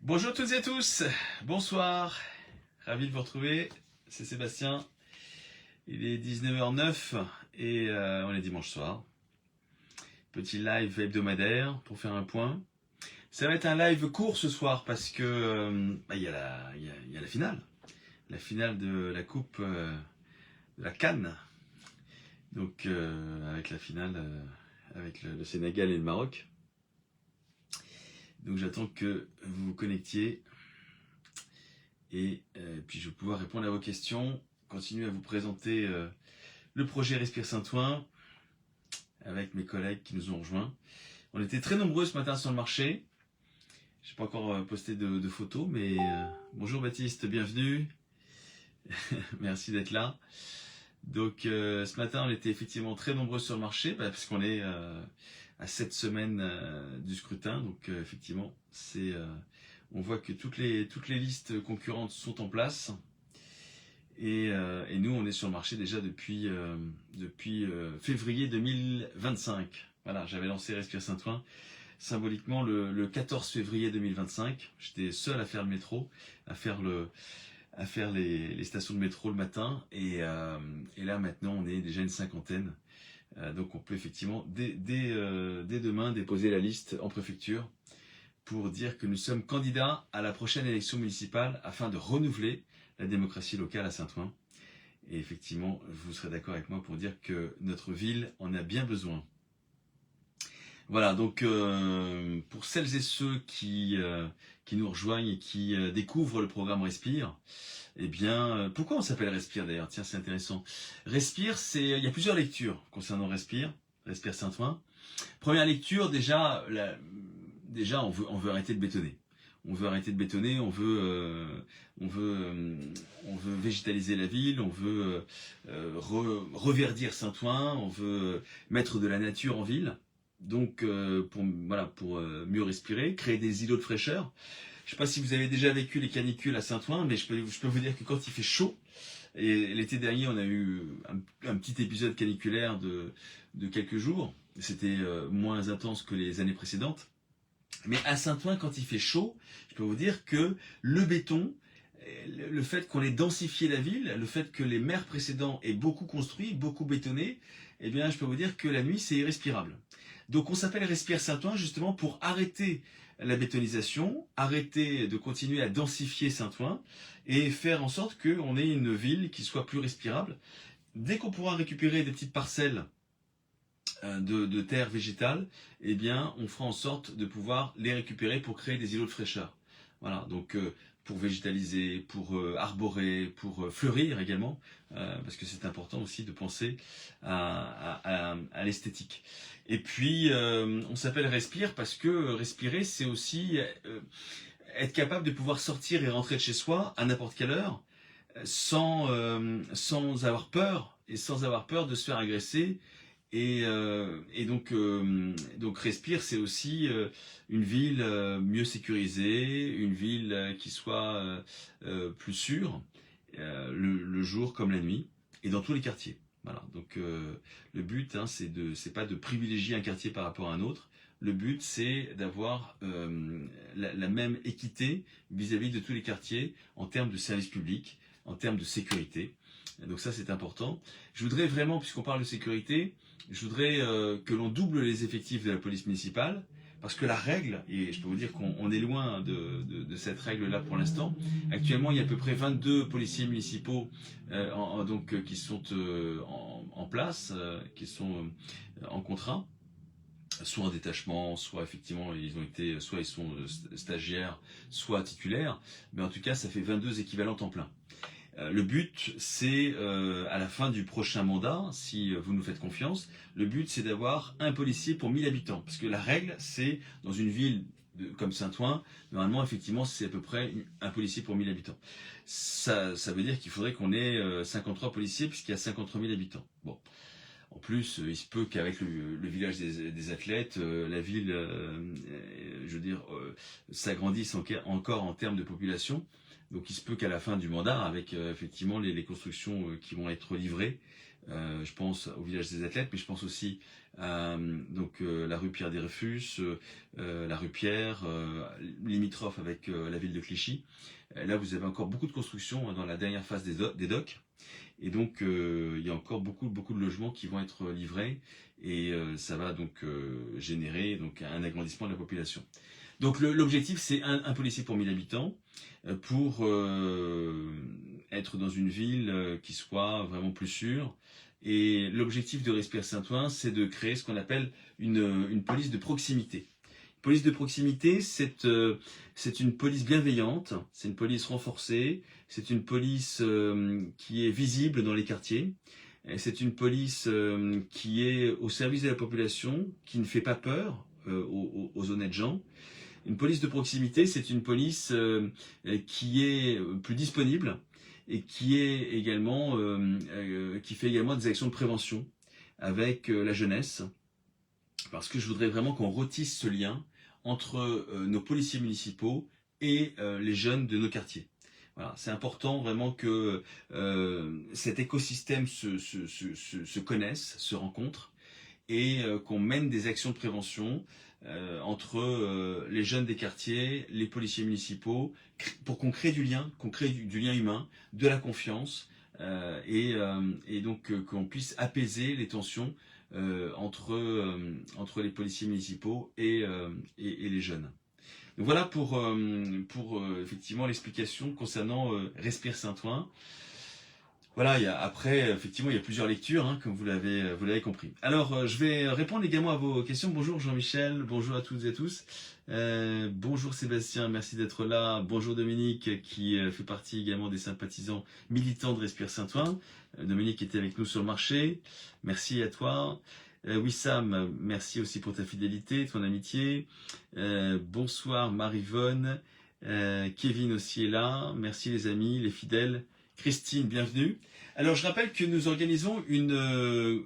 Bonjour toutes et à tous, bonsoir, ravi de vous retrouver, c'est Sébastien, il est 19h09 et on est dimanche soir. Petit live hebdomadaire pour faire un point. Ça va être un live court ce soir parce que il y a la finale. La finale de la coupe de la CAN. Donc avec la finale avec le Sénégal et le Maroc. Donc j'attends que vous vous connectiez et puis je vais pouvoir répondre à vos questions, continuer à vous présenter le projet Respire Saint-Ouen avec mes collègues qui nous ont rejoints. On était très nombreux ce matin sur le marché. Je n'ai pas encore posté de photos, mais bonjour Baptiste, bienvenue. Merci d'être là. Donc ce matin, on était effectivement très nombreux sur le marché, parce qu'on est à 7 semaines du scrutin. Donc effectivement, on voit que toutes les listes concurrentes sont en place. Et nous, on est sur le marché déjà depuis février 2025. Voilà, j'avais lancé Respire Saint-Ouen symboliquement le 14 février 2025. J'étais seul à faire le métro, à faire les stations de métro le matin. Et là, maintenant, on est déjà une cinquantaine. Donc, on peut effectivement, dès demain, déposer la liste en préfecture pour dire que nous sommes candidats à la prochaine élection municipale afin de renouveler la démocratie locale à Saint-Ouen. Et effectivement, vous serez d'accord avec moi pour dire que notre ville en a bien besoin. Voilà, donc pour celles et ceux qui nous rejoignent et qui découvrent le programme Respire, eh bien, pourquoi on s'appelle Respire d'ailleurs? Tiens, c'est intéressant. Respire, il y a plusieurs lectures concernant Respire Saint-Ouen. Première lecture, déjà, on veut arrêter de bétonner. On veut arrêter de bétonner, on veut végétaliser la ville, on veut reverdir Saint-Ouen, on veut mettre de la nature en ville. Donc pour mieux respirer, créer des îlots de fraîcheur. Je ne sais pas si vous avez déjà vécu les canicules à Saint-Ouen, mais je peux vous dire que quand il fait chaud, et l'été dernier on a eu un petit épisode caniculaire de quelques jours, c'était moins intense que les années précédentes. Mais à Saint-Ouen, quand il fait chaud, je peux vous dire que le béton, le fait qu'on ait densifié la ville, le fait que les maires précédents aient beaucoup construit, beaucoup bétonné, eh bien, je peux vous dire que la nuit, c'est irrespirable. Donc, on s'appelle Respire Saint-Ouen justement pour arrêter la bétonisation, arrêter de continuer à densifier Saint-Ouen et faire en sorte qu'on ait une ville qui soit plus respirable. Dès qu'on pourra récupérer des petites parcelles de terre végétale, eh bien, on fera en sorte de pouvoir les récupérer pour créer des îlots de fraîcheur. Voilà, donc pour végétaliser, pour arborer, pour fleurir également, parce que c'est important aussi de penser à l'esthétique. Et puis, on s'appelle Respire parce que respirer, c'est aussi être capable de pouvoir sortir et rentrer de chez soi à n'importe quelle heure, sans avoir peur, et sans avoir peur de se faire agresser. Et donc Respire, c'est aussi une ville mieux sécurisée, une ville qui soit plus sûre, le jour comme la nuit, et dans tous les quartiers. Voilà. Donc le but, c'est pas de privilégier un quartier par rapport à un autre. Le but, c'est d'avoir la même équité vis-à-vis de tous les quartiers en termes de services publics, en termes de sécurité. Donc ça, c'est important. Je voudrais vraiment, puisqu'on parle de sécurité, je voudrais que l'on double les effectifs de la police municipale, parce que la règle, et je peux vous dire qu'on est loin de cette règle-là pour l'instant. Actuellement, il y a à peu près 22 policiers municipaux qui sont en place, qui sont en contrat, soit en détachement, soit effectivement soit ils sont stagiaires, soit titulaires, mais en tout cas, ça fait 22 équivalents temps plein. Le but, c'est à la fin du prochain mandat, si vous nous faites confiance, le but c'est d'avoir un policier pour 1000 habitants. Parce que la règle, c'est dans une ville comme Saint-Ouen, normalement, effectivement, c'est à peu près un policier pour 1000 habitants. Ça veut dire qu'il faudrait qu'on ait 53 policiers puisqu'il y a 53 000 habitants. Bon. En plus, il se peut qu'avec le village des athlètes, la ville, s'agrandisse encore en termes de population. Donc il se peut qu'à la fin du mandat, avec effectivement les constructions qui vont être livrées, Je pense au village des athlètes, mais je pense aussi à la rue Pierre des Refus, la rue Pierre, limitrophe avec la ville de Clichy. Là, vous avez encore beaucoup de construction dans la dernière phase des docks. Et donc, il y a encore beaucoup de logements qui vont être livrés. Et ça va donc générer donc, un agrandissement de la population. Donc l'objectif, c'est un policier pour 1000 habitants pour être dans une ville qui soit vraiment plus sûre. Et l'objectif de Respire Saint-Ouen, c'est de créer ce qu'on appelle une police de proximité. Police de proximité, c'est une police bienveillante, c'est une police renforcée, c'est une police qui est visible dans les quartiers, c'est une police qui est au service de la population, qui ne fait pas peur aux honnêtes gens. Une police de proximité, c'est une police qui est plus disponible et qui est également qui fait également des actions de prévention avec la jeunesse, parce que je voudrais vraiment qu'on retisse ce lien entre nos policiers municipaux et les jeunes de nos quartiers. Voilà, c'est important vraiment que cet écosystème se connaisse, se rencontre, et qu'on mène des actions de prévention entre les jeunes des quartiers, les policiers municipaux, pour qu'on crée du lien, qu'on crée du lien humain, de la confiance, et donc qu'on puisse apaiser les tensions entre les policiers municipaux et les jeunes. Donc voilà pour effectivement l'explication concernant Respire Saint-Ouen. Voilà, après, effectivement, il y a plusieurs lectures, hein, comme vous l'avez compris. Alors, je vais répondre également à vos questions. Bonjour Jean-Michel, bonjour à toutes et à tous. Bonjour Sébastien, merci d'être là. Bonjour Dominique, qui fait partie également des sympathisants militants de Respire Saint-Ouen. Dominique était avec nous sur le marché. Merci à toi. Wissam, merci aussi pour ta fidélité, ton amitié. Bonsoir Marivonne. Kevin aussi est là. Merci les amis, les fidèles. Christine, bienvenue. Alors, je rappelle que nous organisons une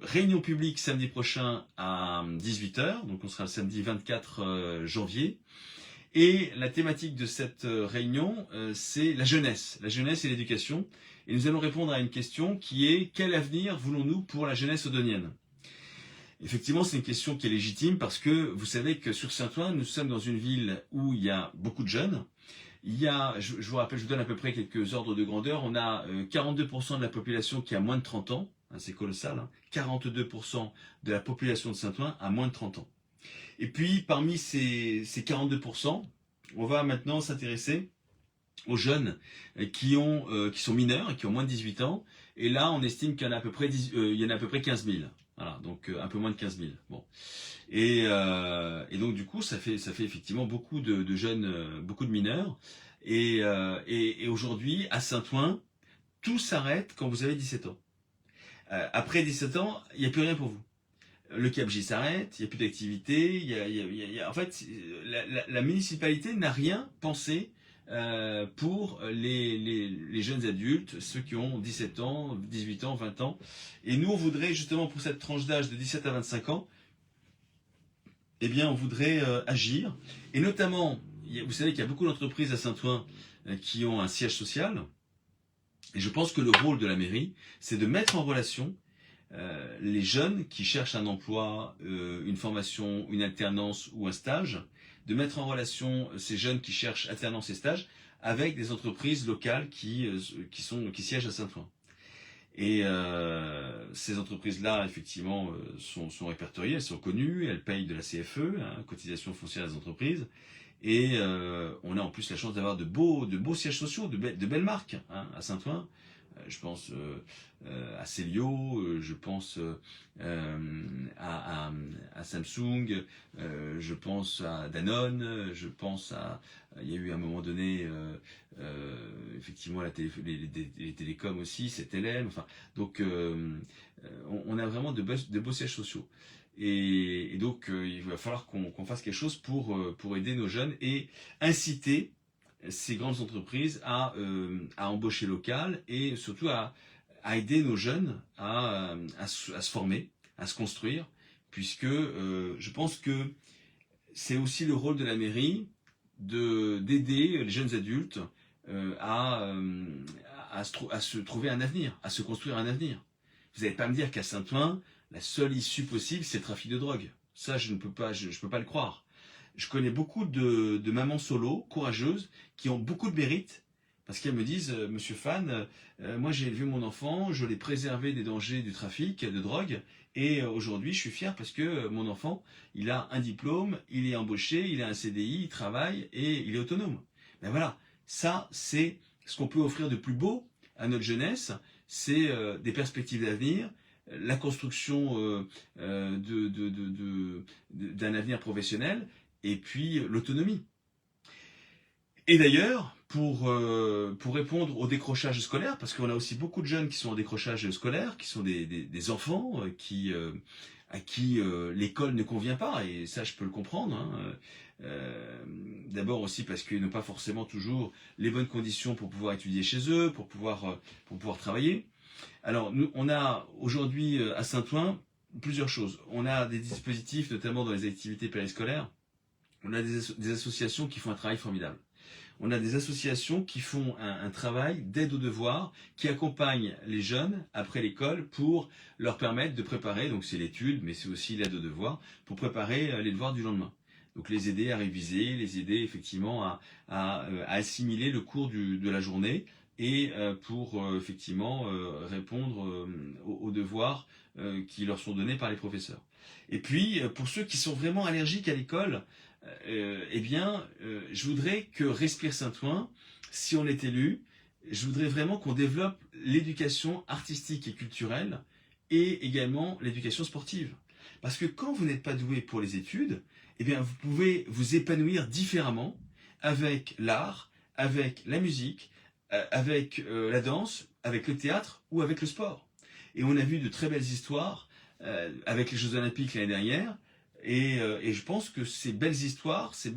réunion publique samedi prochain à 18h. Donc, on sera le samedi 24 janvier. Et la thématique de cette réunion, c'est la jeunesse et l'éducation. Et nous allons répondre à une question qui est: quel avenir voulons-nous pour la jeunesse odonienne? Effectivement, c'est une question qui est légitime parce que vous savez que sur Saint-Ouen, nous sommes dans une ville où il y a beaucoup de jeunes. Il y a, je vous rappelle, je vous donne à peu près quelques ordres de grandeur. On a 42% de la population qui a moins de 30 ans. Hein, c'est colossal. Hein, 42% de la population de Saint-Ouen a moins de 30 ans. Et puis, parmi ces 42%, on va maintenant s'intéresser aux jeunes qui sont mineurs et qui ont moins de 18 ans. Et là, on estime qu'il y en a à peu près, 15 000. Voilà, donc un peu moins de 15 000. Bon. Et donc du coup, ça fait effectivement beaucoup de jeunes, beaucoup de mineurs. Et aujourd'hui, à Saint-Ouen, tout s'arrête quand vous avez 17 ans. Après 17 ans, il n'y a plus rien pour vous. Le CAPJ s'arrête, il n'y a plus d'activité. En fait, la municipalité n'a rien pensé pour les jeunes adultes, ceux qui ont 17 ans, 18 ans, 20 ans. Et nous, on voudrait justement pour cette tranche d'âge de 17 à 25 ans, eh bien, on voudrait agir. Et notamment, vous savez qu'il y a beaucoup d'entreprises à Saint-Ouen qui ont un siège social. Et je pense que le rôle de la mairie, c'est de mettre en relation les jeunes qui cherchent un emploi, une formation, une alternance ou un stage, de mettre en relation ces jeunes qui cherchent alternance et stage avec des entreprises locales qui siègent à Saint-Ouen. Et ces entreprises-là, effectivement, sont répertoriées, elles sont connues, elles payent de la CFE, hein, cotisation foncière des entreprises, et on a en plus la chance d'avoir de beaux sièges sociaux, de belles marques hein, à Saint-Ouen. Je pense à Célio, je pense à Samsung, je pense à Danone, je pense à... Il y a eu à un moment donné, effectivement, les télécoms aussi, c'est LM. Enfin, donc, on a vraiment de beaux sièges sociaux. Et donc, il va falloir qu'on fasse quelque chose pour aider nos jeunes et inciter ces grandes entreprises à embaucher local et surtout à aider nos jeunes à se former, à se construire, puisque je pense que c'est aussi le rôle de la mairie d'aider les jeunes adultes à se trouver un avenir, à se construire un avenir. vous n'allez pas me dire qu'à Saint-Ouen, la seule issue possible, c'est le trafic de drogue. Ça, je ne peux pas, je peux pas le croire. Je connais beaucoup de mamans solo, courageuses, qui ont beaucoup de mérite, parce qu'elles me disent, Monsieur Fan, moi j'ai élevé mon enfant, je l'ai préservé des dangers du trafic de drogue, et aujourd'hui je suis fier parce que mon enfant, il a un diplôme, il est embauché, il a un CDI, il travaille et il est autonome. Ben voilà, ça c'est ce qu'on peut offrir de plus beau à notre jeunesse, c'est des perspectives d'avenir, la construction d'un avenir professionnel, et puis l'autonomie. Et d'ailleurs, pour répondre au décrochage scolaire, parce qu'on a aussi beaucoup de jeunes qui sont en décrochage scolaire, qui sont des enfants à qui l'école ne convient pas, et ça je peux le comprendre. Hein. D'abord aussi parce qu'ils n'ont pas forcément toujours les bonnes conditions pour pouvoir étudier chez eux, pour pouvoir travailler. Alors, nous, on a aujourd'hui à Saint-Ouen plusieurs choses. On a des dispositifs, notamment dans les activités périscolaires. On a des associations qui font un travail formidable. On a des associations qui font un travail d'aide aux devoirs, qui accompagnent les jeunes après l'école pour leur permettre de préparer, donc c'est l'étude, mais c'est aussi l'aide aux devoirs, pour préparer les devoirs du lendemain. Donc les aider à réviser, les aider effectivement à assimiler le cours de la journée, et pour effectivement répondre aux devoirs qui leur sont donnés par les professeurs. Et puis, pour ceux qui sont vraiment allergiques à l'école, eh bien, je voudrais que Respire Saint-Ouen, si on est élu, je voudrais vraiment qu'on développe l'éducation artistique et culturelle et également l'éducation sportive. Parce que quand vous n'êtes pas doué pour les études, eh bien, vous pouvez vous épanouir différemment avec l'art, avec la musique, avec la danse, avec le théâtre ou avec le sport. Et on a vu de très belles histoires avec les Jeux Olympiques l'année dernière. Et je pense que ces belles histoires, ces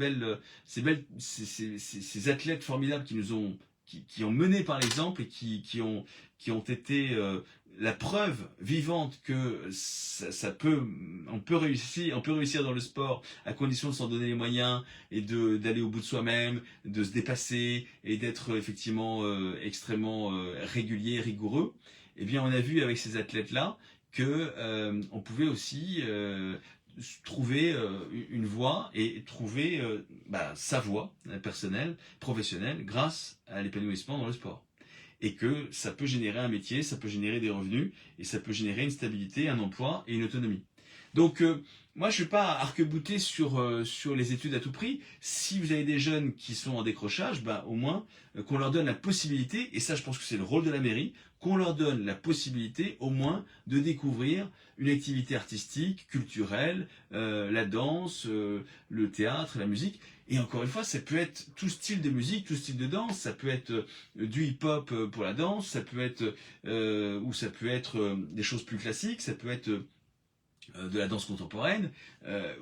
athlètes formidables qui ont mené par l'exemple et qui ont été la preuve vivante que on peut réussir dans le sport à condition de s'en donner les moyens et d'aller au bout de soi-même, de se dépasser et d'être effectivement extrêmement régulier, rigoureux. Eh bien, on a vu avec ces athlètes-là que on pouvait aussi trouver une voie et trouver sa voie personnelle, professionnelle, grâce à l'épanouissement dans le sport. Et que ça peut générer un métier, ça peut générer des revenus, et ça peut générer une stabilité, un emploi et une autonomie. Donc moi je ne suis pas arc-bouté sur les études à tout prix. Si vous avez des jeunes qui sont en décrochage, au moins qu'on leur donne la possibilité, et ça je pense que c'est le rôle de la mairie, qu'on leur donne la possibilité au moins de découvrir une activité artistique, culturelle, la danse, le théâtre, la musique. Et encore une fois, ça peut être tout style de musique, tout style de danse, ça peut être du hip-hop pour la danse, ça peut être ou ça peut être des choses plus classiques, ça peut être de la danse contemporaine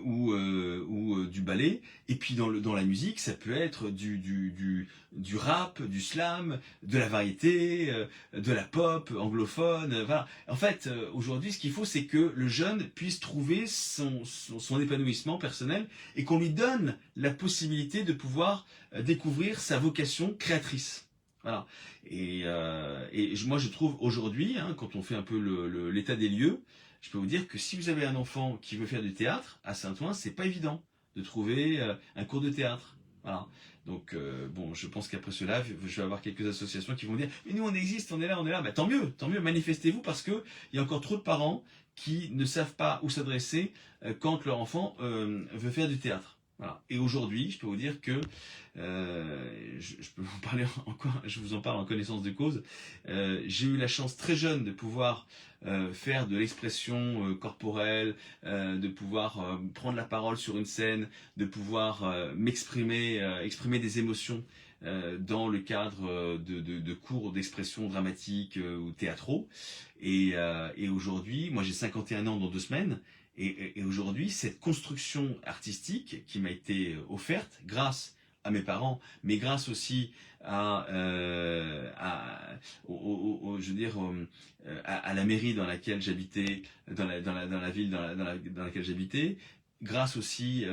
ou du ballet. Et puis dans la musique, ça peut être du rap, du slam, de la variété, de la pop anglophone. Voilà. En fait, aujourd'hui, ce qu'il faut, c'est que le jeune puisse trouver son épanouissement personnel et qu'on lui donne la possibilité de pouvoir découvrir sa vocation créatrice. Voilà. Et moi, je trouve aujourd'hui, quand on fait un peu l'état des lieux, je peux vous dire que si vous avez un enfant qui veut faire du théâtre, à Saint-Ouen, c'est pas évident de trouver un cours de théâtre. Voilà. Donc, je pense qu'après cela, je vais avoir quelques associations qui vont dire « Mais nous, on existe, on est là, on est là. » Tant mieux, manifestez-vous parce qu'il y a encore trop de parents qui ne savent pas où s'adresser quand leur enfant veut faire du théâtre. Voilà. Et aujourd'hui, je peux vous dire que je peux vous parler encore, je vous en parle en connaissance de cause. J'ai eu la chance très jeune de pouvoir faire de l'expression corporelle, de pouvoir prendre la parole sur une scène, de pouvoir exprimer des émotions dans le cadre de cours d'expression dramatique ou théâtraux. Et aujourd'hui, moi j'ai 51 ans dans 2 semaines. Et aujourd'hui, cette construction artistique qui m'a été offerte grâce à mes parents, mais grâce aussi à la mairie dans laquelle j'habitais, dans la ville dans laquelle j'habitais, grâce aussi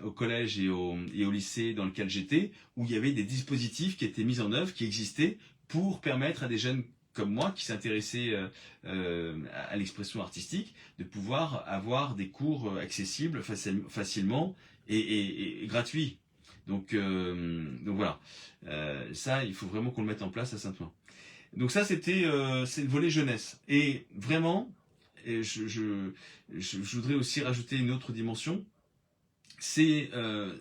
au collège et au lycée dans lequel j'étais, où il y avait des dispositifs qui étaient mis en œuvre, qui existaient pour permettre à des jeunes comme moi, qui s'intéressaient à l'expression artistique, de pouvoir avoir des cours accessibles facilement et gratuits. Donc voilà, ça, il faut vraiment qu'on le mette en place à Saint-Ouen. Donc ça, c'est le volet jeunesse. Et vraiment, je voudrais aussi rajouter une autre dimension, c'est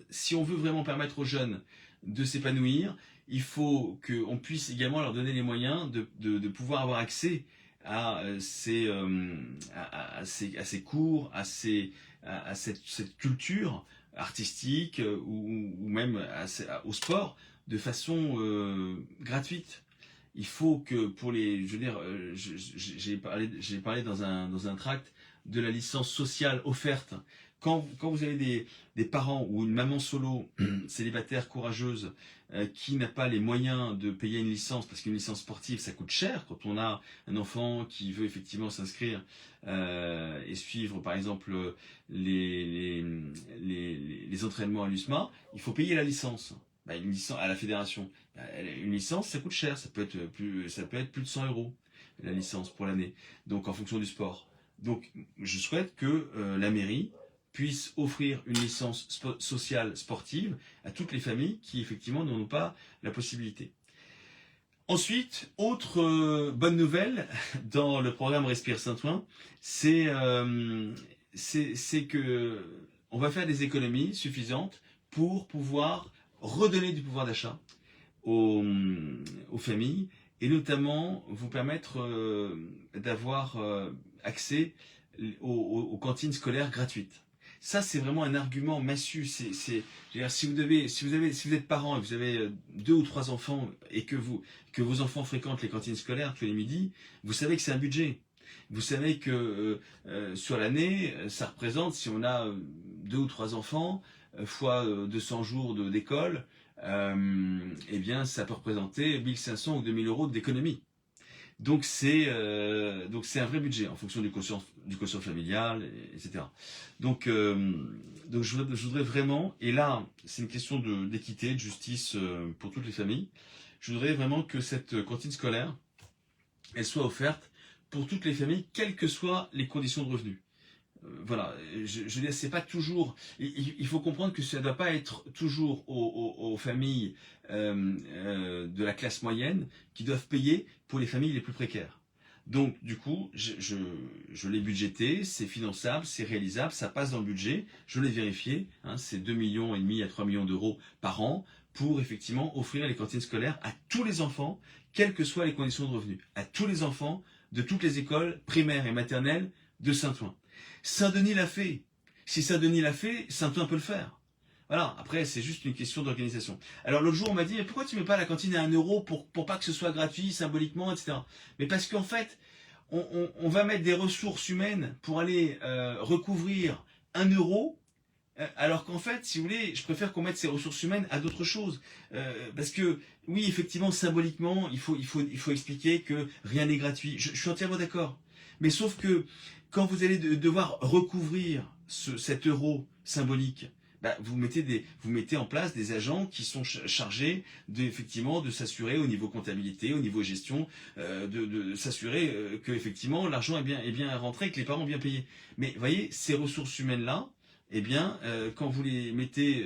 si on veut vraiment permettre aux jeunes de s'épanouir, il faut qu'on puisse également leur donner les moyens de pouvoir avoir accès à ces cours, à cette culture artistique ou même au sport de façon gratuite. Il faut que pour les, je veux dire, j'ai parlé dans un tract de la licence sociale offerte. Quand vous avez des parents ou une maman solo, célibataire, courageuse, qui n'a pas les moyens de payer une licence, parce qu'une licence sportive, ça coûte cher, quand on a un enfant qui veut effectivement s'inscrire et suivre, par exemple, les entraînements à l'USMA, il faut payer la licence. Une licence à la fédération. Une licence, ça coûte cher, ça peut être plus de 100 euros, la licence pour l'année, donc en fonction du sport. Donc je souhaite que la mairie puisse offrir une licence sociale sportive à toutes les familles qui effectivement n'en ont pas la possibilité. Ensuite, autre bonne nouvelle dans le programme Respire Saint-Ouen, c'est que on va faire des économies suffisantes pour pouvoir redonner du pouvoir d'achat aux familles et notamment vous permettre d'avoir accès aux cantines scolaires gratuites. Ça, c'est vraiment un argument massue. Si vous êtes parent et vous avez 2 ou 3 enfants et que vos enfants fréquentent les cantines scolaires tous les midis, vous savez que c'est un budget. Vous savez que sur l'année, ça représente, si on a 2 ou 3 enfants, fois 200 jours d'école, eh bien, ça peut représenter 1500 ou 2000 euros d'économie. Donc c'est un vrai budget en fonction du quotient familial, etc. Donc je voudrais vraiment, et là c'est une question d'équité, de justice pour toutes les familles, je voudrais vraiment que cette cantine scolaire, elle soit offerte pour toutes les familles, quelles que soient les conditions de revenus. Voilà, je veux dire, c'est pas toujours. Il faut comprendre que ça ne doit pas être toujours aux familles de la classe moyenne qui doivent payer pour les familles les plus précaires. Donc, du coup, je l'ai budgété, c'est finançable, c'est réalisable, ça passe dans le budget, je l'ai vérifié, hein, c'est 2,5 millions à 3 millions d'euros par an pour effectivement offrir les cantines scolaires à tous les enfants, quelles que soient les conditions de revenus, à tous les enfants de toutes les écoles primaires et maternelles de Saint-Ouen. Saint-Denis l'a fait. Si Saint-Denis l'a fait, Saint-Ouen peut le faire. Voilà, après c'est juste une question d'organisation. Alors l'autre jour on m'a dit, mais pourquoi tu mets pas la cantine à 1 euro pour pas que ce soit gratuit, symboliquement, etc. Mais parce qu'en fait, on va mettre des ressources humaines pour aller recouvrir 1 euro, alors qu'en fait, si vous voulez, je préfère qu'on mette ces ressources humaines à d'autres choses. Parce que, oui, effectivement, symboliquement, il faut expliquer que rien n'est gratuit. Je suis entièrement d'accord. Mais sauf que, quand vous allez devoir recouvrir cet euro symbolique, vous mettez en place des agents qui sont chargés effectivement de s'assurer au niveau comptabilité, au niveau gestion, de s'assurer que effectivement l'argent est bien rentré, que les parents ont bien payé. Mais vous voyez, ces ressources humaines-là, eh bien, quand vous les mettez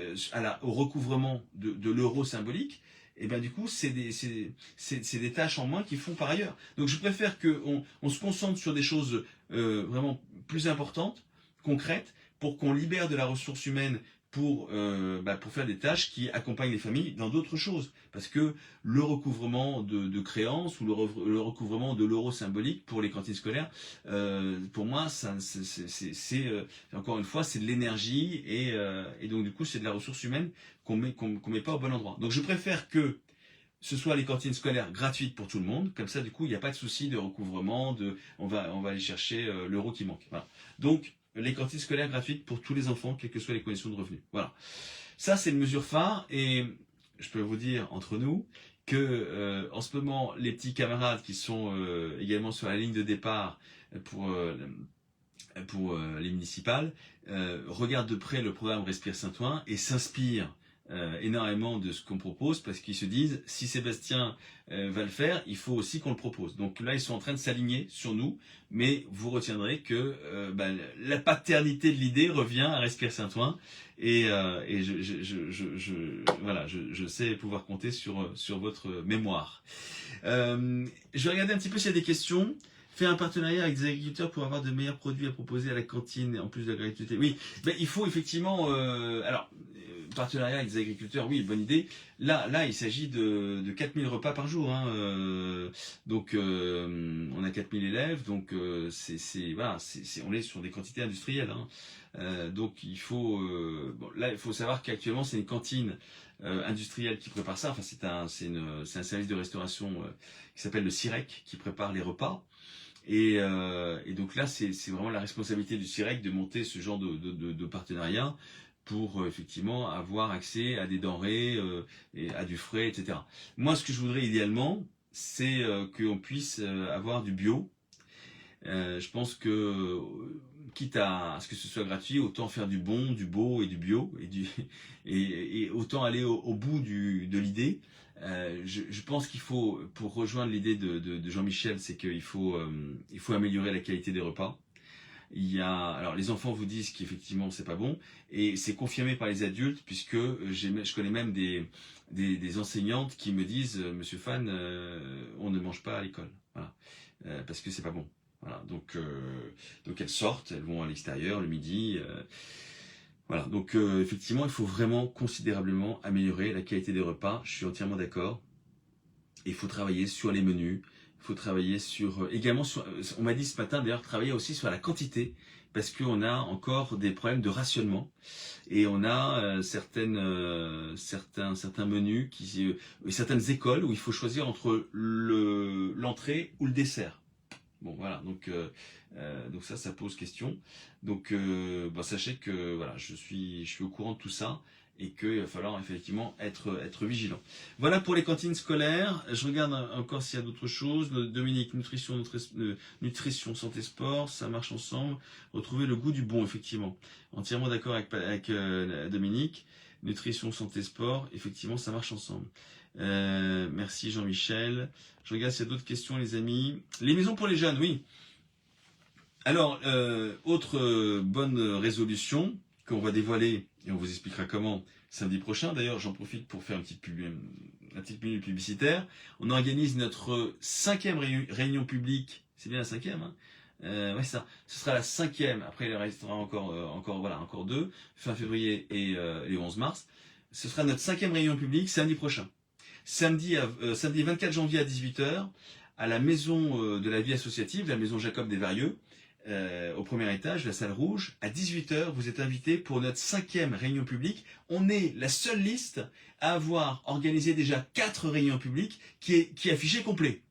au recouvrement de l'euro symbolique, et bien du coup, c'est des tâches en moins qu'ils font par ailleurs. Donc je préfère qu'on se concentre sur des choses vraiment plus importantes, concrètes, pour qu'on libère de la ressource humaine pour faire des tâches qui accompagnent les familles dans d'autres choses. Parce que le recouvrement de créances ou le recouvrement de l'euro symbolique pour les cantines scolaires, pour moi, encore une fois, c'est de l'énergie et donc du coup, c'est de la ressource humaine qu'on met pas au bon endroit. Donc je préfère que ce soit les cantines scolaires gratuites pour tout le monde, comme ça du coup il n'y a pas de souci de recouvrement, on va aller chercher l'euro qui manque. Voilà. Donc les cantines scolaires gratuites pour tous les enfants, quelles que soient les conditions de revenus. Voilà. Ça c'est une mesure phare et je peux vous dire entre nous que en ce moment les petits camarades qui sont également sur la ligne de départ pour les municipales regardent de près le programme Respire Saint-Ouen et s'inspirent énormément de ce qu'on propose parce qu'ils se disent si Sébastien va le faire, il faut aussi qu'on le propose. Donc là, ils sont en train de s'aligner sur nous, mais vous retiendrez que la paternité de l'idée revient à Respire Saint-Ouen et voilà, je sais pouvoir compter sur votre mémoire. Je vais regarder un petit peu s'il y a des questions. Faire un partenariat avec des agriculteurs pour avoir de meilleurs produits à proposer à la cantine en plus de la gratuité. Oui, il faut effectivement. Partenariat avec des agriculteurs, oui, bonne idée. Là, il s'agit de 4000 repas par jour. Hein, donc, on a 4000 élèves, donc voilà, on est sur des quantités industrielles. Hein. Donc, il faut. Là, il faut savoir qu'actuellement, c'est une cantine industrielle qui prépare ça. Enfin, c'est un service de restauration qui s'appelle le CIREC qui prépare les repas. Et donc là, c'est vraiment la responsabilité du CIREC de monter ce genre de partenariat pour effectivement avoir accès à des denrées, et à du frais, etc. Moi, ce que je voudrais idéalement, c'est qu'on puisse avoir du bio. Je pense que, quitte à ce que ce soit gratuit, autant faire du bon, du beau et du bio, et autant aller au bout de l'idée. Je pense qu'il faut, pour rejoindre l'idée de Jean-Michel, c'est qu'il faut améliorer la qualité des repas. Alors les enfants vous disent qu'effectivement c'est pas bon, et c'est confirmé par les adultes, puisque je connais même des enseignantes qui me disent Monsieur Fan, on ne mange pas à l'école, voilà, parce que c'est pas bon. Voilà, donc elles sortent, elles vont à l'extérieur le midi. Voilà, donc effectivement, il faut vraiment considérablement améliorer la qualité des repas. Je suis entièrement d'accord. Il faut travailler sur les menus. Il faut travailler également sur. On m'a dit ce matin d'ailleurs, travailler aussi sur la quantité, parce qu'on a encore des problèmes de rationnement et on a certains menus certaines écoles où il faut choisir entre l'entrée ou le dessert. Bon, voilà, donc ça pose question. Donc sachez que voilà, je suis au courant de tout ça et qu'il va falloir effectivement être vigilant. Voilà pour les cantines scolaires. Je regarde encore s'il y a d'autres choses. Dominique, nutrition, santé, sport, ça marche ensemble. Retrouver le goût du bon, effectivement. Entièrement d'accord avec Dominique. Nutrition, santé, sport, effectivement, ça marche ensemble. Merci Jean-Michel. Je regarde s'il y a d'autres questions, les amis. Les maisons pour les jeunes, oui. Alors, autre bonne résolution qu'on va dévoiler, et on vous expliquera comment samedi prochain. D'ailleurs, j'en profite pour faire une petite minute publicitaire. On organise notre 5e réunion publique. C'est bien la 5e, hein. Ouais, ça. Ce sera la 5e. Après, il restera encore 2, fin février et 11 mars. Ce sera notre 5e réunion publique samedi prochain. Samedi 24 janvier à 18h, à la maison de la vie associative, la maison Jacob des Varieux, au premier étage, la salle rouge. À 18h, vous êtes invités pour notre 5e réunion publique. On est la seule liste à avoir organisé déjà 4 réunions publiques qui est affiché complet.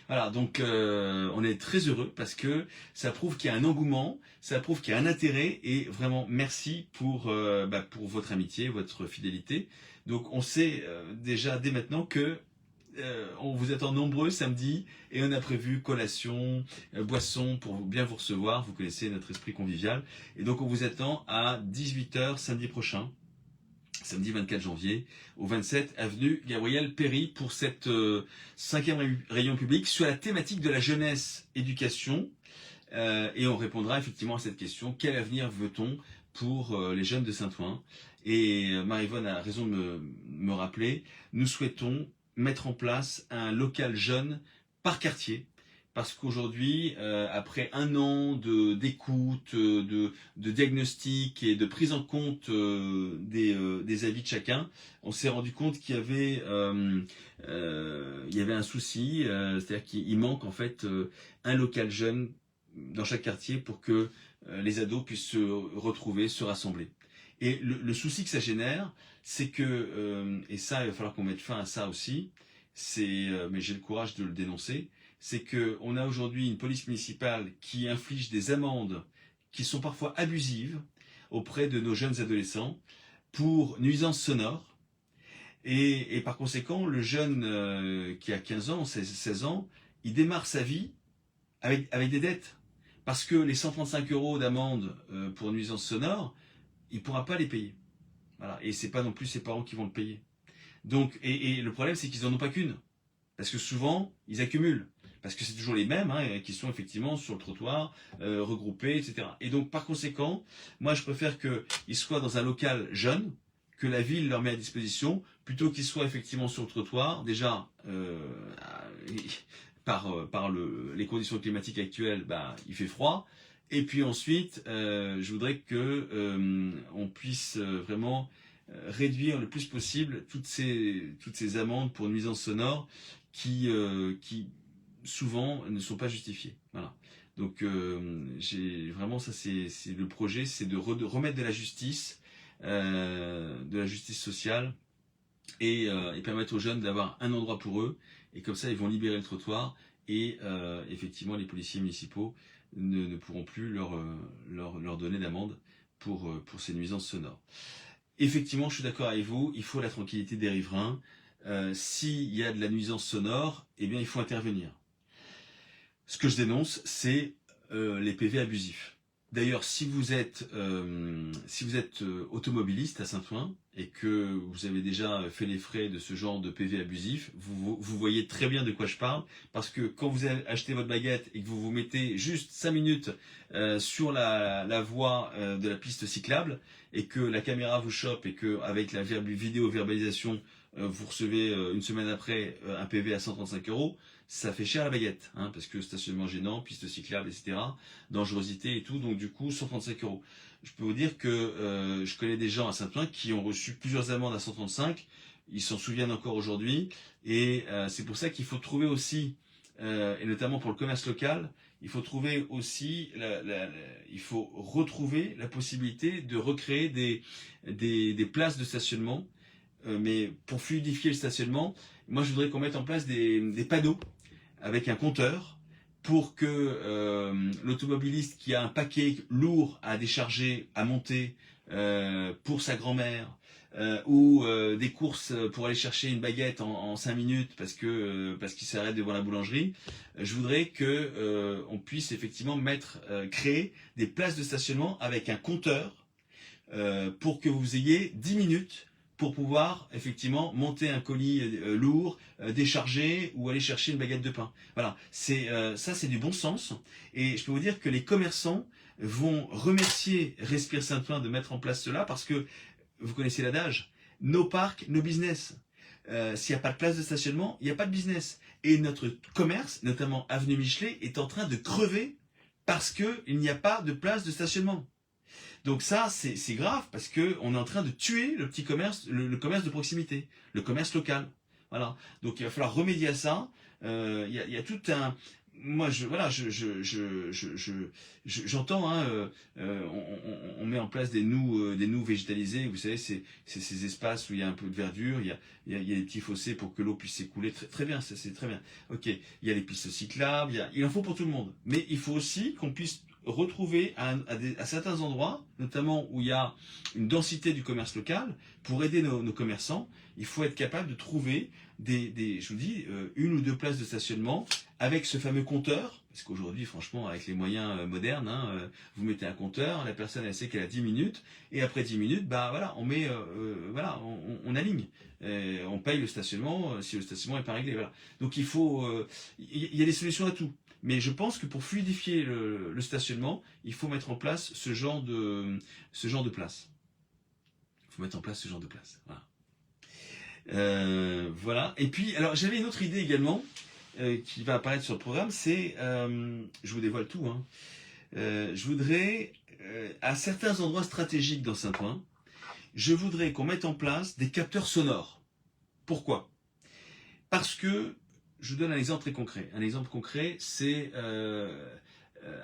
Voilà, donc on est très heureux parce que ça prouve qu'il y a un engouement, ça prouve qu'il y a un intérêt, et vraiment merci pour votre amitié, votre fidélité. Donc on sait déjà dès maintenant que on vous attend nombreux samedi, et on a prévu collation, boisson pour bien vous recevoir. Vous connaissez notre esprit convivial, et donc on vous attend à 18h samedi prochain. Samedi 24 janvier, au 27 avenue Gabriel Péri, pour cette 5e réunion publique sur la thématique de la jeunesse éducation. Et on répondra effectivement à cette question: quel avenir veut-on pour les jeunes de Saint-Ouen? Et Marie-Vonne a raison de me rappeler, nous souhaitons mettre en place un local jeune par quartier. Parce qu'aujourd'hui, après un an d'écoute, de diagnostic et de prise en compte des avis de chacun, on s'est rendu compte qu'il y avait un souci, c'est-à-dire qu'il manque en fait un local jeune dans chaque quartier pour que les ados puissent se retrouver, se rassembler. Et le souci que ça génère, c'est que, et ça, il va falloir qu'on mette fin à ça aussi, mais j'ai le courage de le dénoncer, c'est qu'on a aujourd'hui une police municipale qui inflige des amendes qui sont parfois abusives auprès de nos jeunes adolescents pour nuisances sonores. Et par conséquent, le jeune qui a 15 ans, 16 ans, il démarre sa vie avec des dettes. Parce que les 135 € d'amende pour nuisances sonores, il ne pourra pas les payer. Voilà. Et c'est pas non plus ses parents qui vont le payer. Donc, et le problème, c'est qu'ils en ont pas qu'une. Parce que souvent, ils accumulent. Parce que c'est toujours les mêmes hein, qui sont effectivement sur le trottoir, regroupés, etc. Et donc, par conséquent, moi, je préfère qu'ils soient dans un local jeune, que la ville leur met à disposition, plutôt qu'ils soient effectivement sur le trottoir. Déjà, les conditions climatiques actuelles, bah, il fait froid. Et puis ensuite, je voudrais que on puisse vraiment réduire le plus possible toutes ces amendes pour nuisances sonores qui souvent ne sont pas justifiées. Voilà. Donc j'ai vraiment ça c'est le projet, c'est de remettre de la justice sociale et permettre aux jeunes d'avoir un endroit pour eux et comme ça ils vont libérer le trottoir et effectivement les policiers municipaux ne pourront plus leur donner d'amende pour ces nuisances sonores. Effectivement, je suis d'accord avec vous, il faut la tranquillité des riverains. S'il y a de la nuisance sonore, eh bien il faut intervenir. Ce que je dénonce, c'est les PV abusifs. D'ailleurs, si vous êtes automobiliste à Saint-Ouen et que vous avez déjà fait les frais de ce genre de PV abusif, vous voyez très bien de quoi je parle, parce que quand vous achetez votre baguette et que vous vous mettez juste 5 minutes sur la voie de la piste cyclable et que la caméra vous chope et que avec la vidéo verbalisation vous recevez une semaine après un PV à 135 €, ça fait cher la baguette, hein, parce que stationnement gênant, piste cyclable, etc., dangerosité et tout, donc du coup 135 €. Je peux vous dire que je connais des gens à Saint-Ouen qui ont reçu plusieurs amendes à 135, ils s'en souviennent encore aujourd'hui, et c'est pour ça qu'il faut trouver aussi, et notamment pour le commerce local, il faut trouver aussi, il faut retrouver la possibilité de recréer des places de stationnement, mais pour fluidifier le stationnement, moi je voudrais qu'on mette en place des panneaux avec un compteur pour que l'automobiliste qui a un paquet lourd à décharger, à monter pour sa grand-mère ou des courses pour aller chercher une baguette en 5 minutes parce qu'il s'arrête devant la boulangerie, je voudrais que on puisse effectivement créer des places de stationnement avec un compteur pour que vous ayez 10 minutes pour pouvoir effectivement monter un colis lourd, décharger ou aller chercher une baguette de pain. Voilà, ça c'est du bon sens. Et je peux vous dire que les commerçants vont remercier Respire Saint-Ouen de mettre en place cela parce que, vous connaissez l'adage, nos parcs, nos business. S'il n'y a pas de place de stationnement, il n'y a pas de business. Et notre commerce, notamment Avenue Michelet, est en train de crever parce qu'il n'y a pas de place de stationnement. Donc ça, c'est grave parce qu'on est en train de tuer le petit commerce, le commerce de proximité, le commerce local. Voilà. Donc il va falloir remédier à ça. Il y a tout un... Moi, j'entends, hein, on met en place des noues végétalisés. Vous savez, c'est ces espaces où il y a un peu de verdure, il y a des petits fossés pour que l'eau puisse s'écouler. Très, très bien, c'est très bien. Ok, il y a les pistes cyclables, il en faut pour tout le monde. Mais il faut aussi qu'on puisse retrouver à certains endroits, notamment où il y a une densité du commerce local, pour aider nos commerçants, il faut être capable de trouver je vous dis, une ou deux places de stationnement avec ce fameux compteur, parce qu'aujourd'hui, franchement, avec les moyens modernes, hein, vous mettez un compteur, la personne elle sait qu'elle a 10 minutes, et après 10 minutes, bah voilà, on met, voilà, on aligne, on paye le stationnement si le stationnement n'est pas réglé, voilà. Donc il faut, il y a des solutions à tout. Mais je pense que pour fluidifier le stationnement, il faut mettre en place ce genre de place. Il faut mettre en place ce genre de place. Voilà. Voilà. Et puis, alors j'avais une autre idée également qui va apparaître sur le programme. C'est, je vous dévoile tout. Hein, je voudrais, à certains endroits stratégiques dans Saint-Ouen, je voudrais qu'on mette en place des capteurs sonores. Pourquoi ? Parce que je vous donne un exemple très concret. Un exemple concret, c'est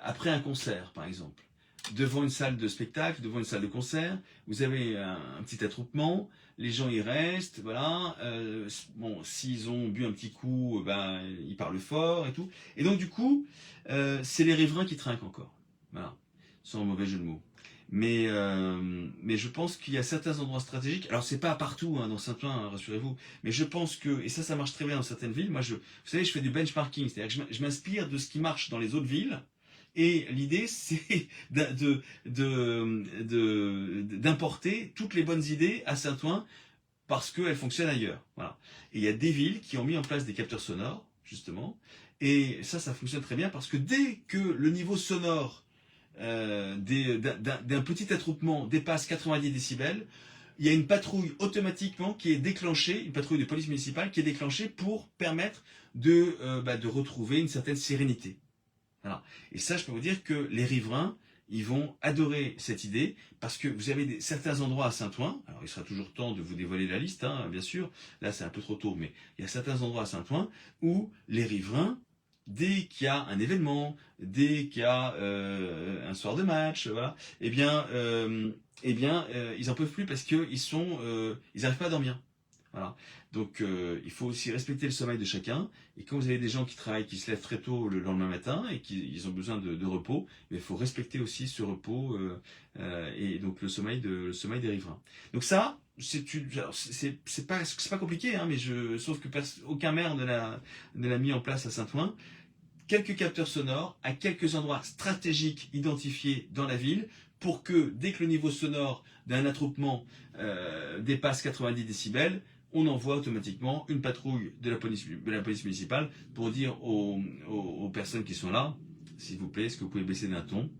après un concert, par exemple. Devant une salle de spectacle, devant une salle de concert, vous avez un petit attroupement, les gens y restent, voilà. Bon, s'ils ont bu un petit coup, ben, ils parlent fort et tout. Et donc, du coup, c'est les riverains qui trinquent encore. Voilà. Sans mauvais jeu de mots. Mais je pense qu'il y a certains endroits stratégiques. Alors c'est pas partout hein, dans Saint-Ouen, hein, rassurez-vous. Mais je pense que et ça marche très bien dans certaines villes. Moi, vous savez, je fais du benchmarking, c'est-à-dire que je m'inspire de ce qui marche dans les autres villes Et l'idée, c'est d'importer toutes les bonnes idées à Saint-Ouen parce qu'elles fonctionnent ailleurs. Voilà. Et il y a des villes qui ont mis en place des capteurs sonores, justement, et ça fonctionne très bien parce que dès que le niveau sonore d'un petit attroupement dépasse 90 décibels, il y a une patrouille automatiquement qui est déclenchée, une patrouille de police municipale qui est déclenchée pour permettre de retrouver une certaine sérénité. Voilà. Et ça, je peux vous dire que les riverains, ils vont adorer cette idée parce que vous avez certains endroits à Saint-Ouen, alors il sera toujours temps de vous dévoiler la liste, hein, bien sûr, là c'est un peu trop tôt, mais il y a certains endroits à Saint-Ouen où les riverains, dès qu'il y a un événement, dès qu'il y a un soir de match, voilà, ils en peuvent plus parce qu'ils n'arrivent pas à dormir. Voilà. Donc il faut aussi respecter le sommeil de chacun. Et quand vous avez des gens qui travaillent, qui se lèvent très tôt le lendemain matin et qui ils ont besoin de repos, il faut respecter aussi ce repos et donc le sommeil des riverains. Donc ça, c'est pas compliqué, hein, mais sauf que aucun maire ne l'a mis en place à Saint-Ouen. Quelques capteurs sonores à quelques endroits stratégiques identifiés dans la ville pour que dès que le niveau sonore d'un attroupement dépasse 90 décibels, on envoie automatiquement une patrouille de la police municipale pour dire aux personnes qui sont là, s'il vous plaît, est-ce que vous pouvez baisser d'un ton?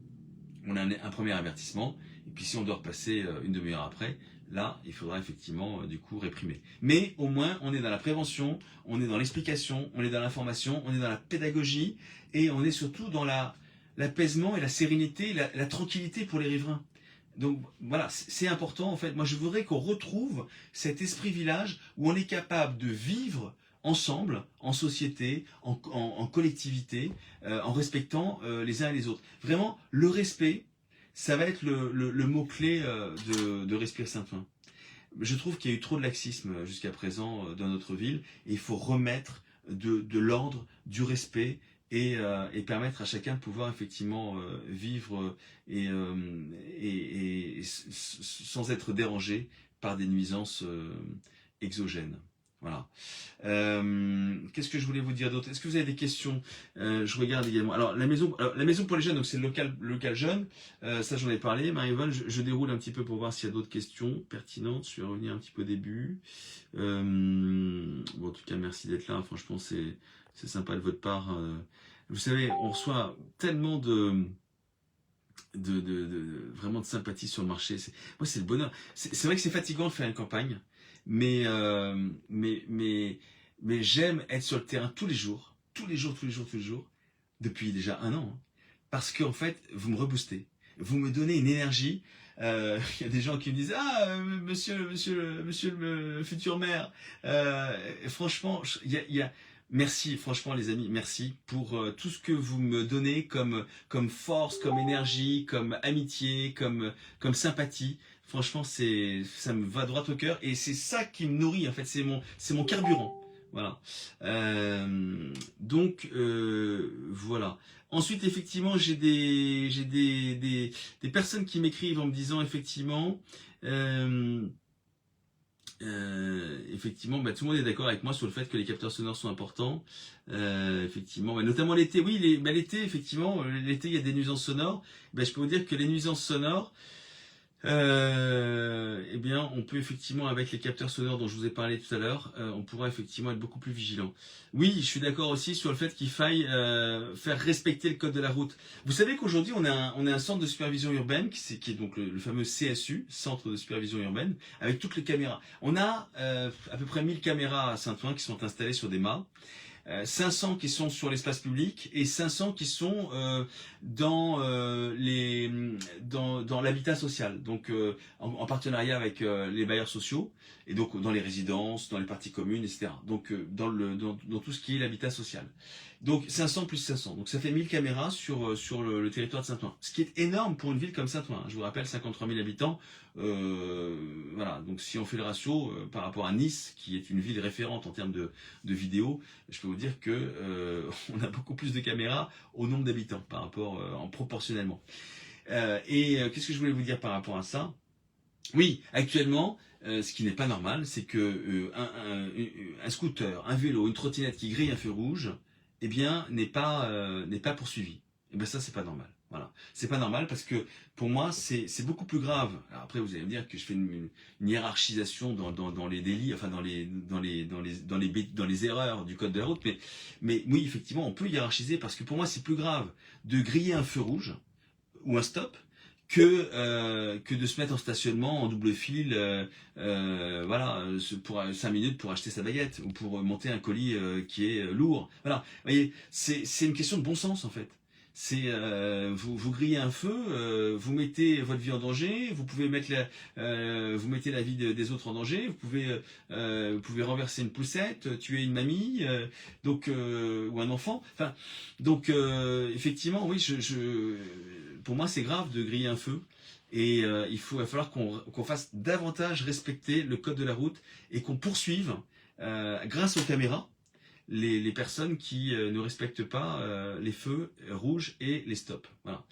On a un premier avertissement, et puis si on doit repasser une demi-heure après, là, il faudra effectivement du coup réprimer. Mais au moins, on est dans la prévention, on est dans l'explication, on est dans l'information, on est dans la pédagogie, et on est surtout dans l'apaisement et la sérénité, la tranquillité pour les riverains. Donc voilà, c'est important en fait. Moi je voudrais qu'on retrouve cet esprit village où on est capable de vivre ensemble, en société, en collectivité, en respectant les uns et les autres. Vraiment, le respect, ça va être le mot-clé de Respire Saint-Ouen. Je trouve qu'il y a eu trop de laxisme jusqu'à présent dans notre ville et il faut remettre de l'ordre, du respect et permettre à chacun de pouvoir effectivement vivre sans être dérangé par des nuisances exogènes. Voilà. Qu'est-ce que je voulais vous dire d'autre? Est-ce que vous avez des questions? Je regarde également. Alors la maison pour les jeunes, donc c'est le local jeune. Ça j'en ai parlé. Marie-Yvonne, je déroule un petit peu pour voir s'il y a d'autres questions pertinentes. Je vais revenir un petit peu au début. Bon, en tout cas, merci d'être là. Franchement, c'est sympa de votre part. Vous savez, on reçoit tellement vraiment de sympathie sur le marché. Moi, c'est le bonheur. C'est vrai que c'est fatigant de faire une campagne, mais j'aime être sur le terrain tous les jours, depuis déjà un an, hein, parce qu'en fait, vous me reboostez, vous me donnez une énergie. Il y a des gens qui me disent monsieur le futur maire. Franchement, merci, franchement les amis, merci pour tout ce que vous me donnez comme force, comme énergie, comme amitié, comme sympathie. Franchement, ça me va droit au cœur et c'est ça qui me nourrit en fait, c'est mon carburant. Voilà. Donc voilà. Ensuite, effectivement, j'ai des personnes qui m'écrivent en me disant effectivement. Effectivement, tout le monde est d'accord avec moi sur le fait que les capteurs sonores sont importants. Effectivement, notamment l'été. Oui, l'été, effectivement, l'été il y a des nuisances sonores. Je peux vous dire que les nuisances sonores, eh bien, on peut effectivement, avec les capteurs sonores dont je vous ai parlé tout à l'heure, on pourra effectivement être beaucoup plus vigilant. Oui, je suis d'accord aussi sur le fait qu'il faille faire respecter le code de la route. Vous savez qu'aujourd'hui, on a un centre de supervision urbaine, qui est donc le fameux CSU, Centre de supervision urbaine, avec toutes les caméras. On a à peu près 1000 caméras à Saint-Ouen qui sont installées sur des mâts. 500 qui sont sur l'espace public et 500 qui sont dans l'habitat social, donc en partenariat avec les bailleurs sociaux et donc dans les résidences, dans les parties communes, etc. Donc dans tout ce qui est l'habitat social. Donc 500 plus 500, donc ça fait 1000 caméras sur le territoire de Saint-Ouen, ce qui est énorme pour une ville comme Saint-Ouen. Je vous rappelle 53 000 habitants. Voilà, donc si on fait le ratio par rapport à Nice, qui est une ville référente en termes de vidéos, je peux vous dire que on a beaucoup plus de caméras au nombre d'habitants par rapport proportionnellement. Qu'est-ce que je voulais vous dire par rapport à ça? Oui, actuellement, ce qui n'est pas normal, c'est que un scooter, un vélo, une trottinette qui grille un feu rouge, eh bien, n'est pas poursuivi. Et ben ça, c'est pas normal. Voilà. C'est pas normal parce que pour moi, c'est beaucoup plus grave. Alors après, vous allez me dire que je fais une hiérarchisation dans les délits, enfin dans les erreurs du code de la route, mais oui, effectivement, on peut hiérarchiser parce que pour moi, c'est plus grave de griller un feu rouge ou un stop que de se mettre en stationnement en double fil, voilà, pour 5 minutes pour acheter sa baguette ou pour monter un colis qui est lourd. Voilà, vous voyez, c'est une question de bon sens en fait. C'est vous grillez un feu, vous mettez votre vie en danger, vous pouvez mettre vous mettez la vie des autres en danger, vous pouvez renverser une poussette, tuer une mamie, donc ou un enfant. Enfin, donc effectivement, oui, pour moi, c'est grave de griller un feu. Et va falloir qu'on fasse davantage respecter le code de la route et qu'on poursuive, grâce aux caméras, les personnes qui ne respectent pas les feux rouges et les stops. Voilà.